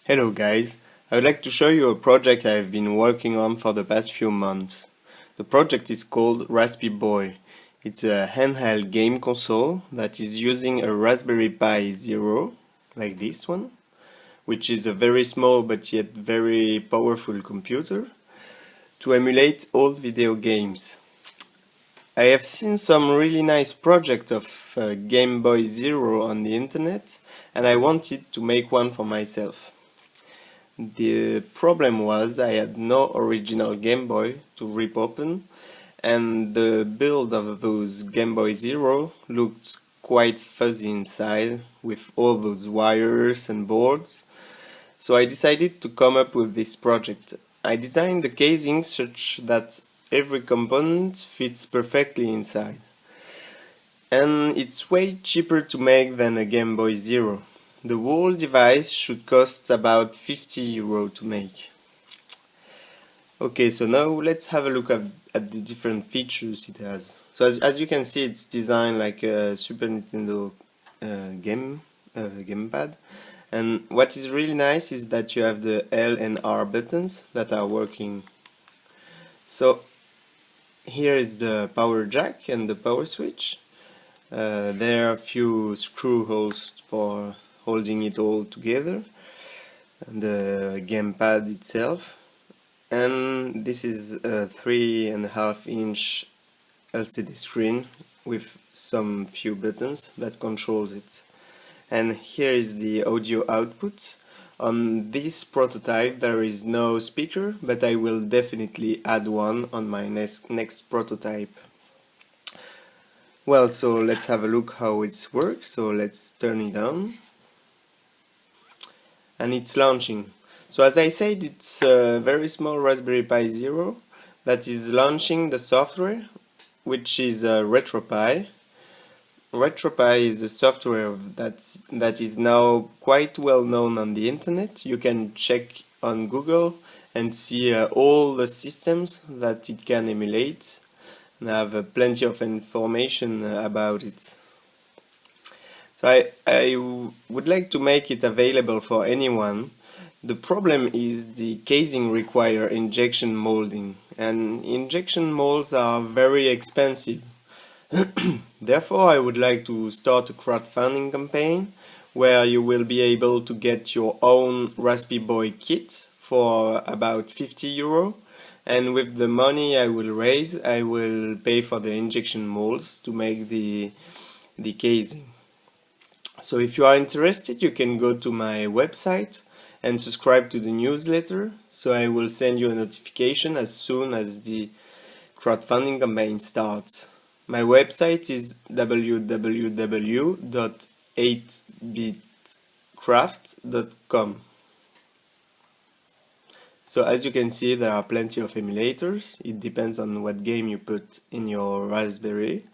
Hello guys, I would like to show you a project I have been working on for the past few months. The project is called RaspiBoy. It's a handheld game console that is using a Raspberry Pi Zero, like this one, which is a very small but yet very powerful computer, to emulate old video games. I have seen some really nice project of Gameboy Zero on the internet, and I wanted to make one for myself. The problem was I had no original Game Boy to rip open, and the build of those Game Boy Zero looked quite fuzzy inside with all those wires and boards. So I decided to come up with this project. I designed the casing such that every component fits perfectly inside. And it's way cheaper to make than a Game Boy Zero. The whole device should cost about €50 to make. Okay, so now let's have a look at the different features it has. So as you can see, it's designed like a Super Nintendo gamepad. And what is really nice is that you have the L and R buttons that are working. So here is the power jack and the power switch. There are a few screw holes for holding it all together, and the gamepad itself, and this is a 3.5-inch LCD screen with some few buttons that controls it. And here is the audio output. On this prototype there is no speaker, but I will definitely add one on my next prototype. Well, so let's have a look how it works. So let's turn it on. And it's launching. So as I said, it's a very small Raspberry Pi Zero that is launching the software, which is RetroPie. RetroPie is a software that is now quite well known on the internet. You can check on Google and see all the systems that it can emulate, and have plenty of information about it. So I would like to make it available for anyone. The problem is the casing requires injection molding, and injection molds are very expensive. Therefore, I would like to start a crowdfunding campaign where you will be able to get your own RaspiBoy kit for about €50, and with the money I will raise, I will pay for the injection molds to make the casing. So if you are interested, you can go to my website and subscribe to the newsletter, so I will send you a notification as soon as the crowdfunding campaign starts. My website is www.8bitcraft.com. So as you can see, there are plenty of emulators. It depends on what game you put in your Raspberry.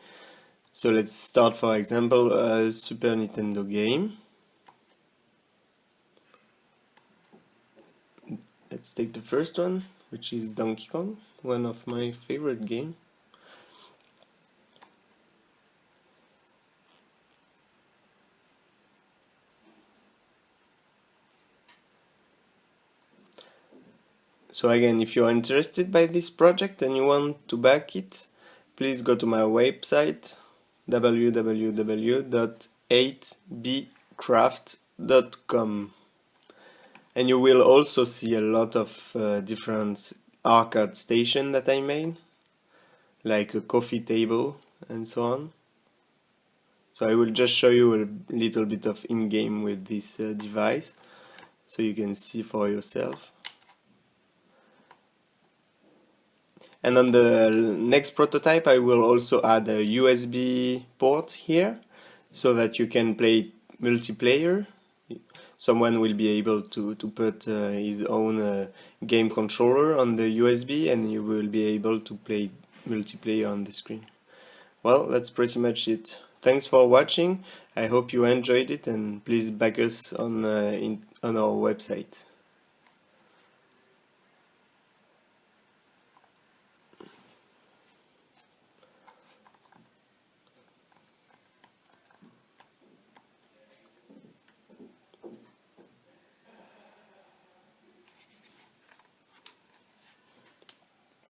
So let's start, for example, a Super Nintendo game. Let's take the first one, which is Donkey Kong, one of my favorite games. So again, if you are interested by this project and you want to back it, please go to my website www.8bcraft.com, and you will also see a lot of different arcade stations that I made, like a coffee table and so on. So I will just show you a little bit of in-game with this device, so you can see for yourself. And on the next prototype I will also add a USB port here, so that you can play multiplayer. Someone will be able to put his own game controller on the USB, and you will be able to play multiplayer on the screen. Well, that's pretty much it. Thanks for watching. I hope you enjoyed it, and please back us on our website.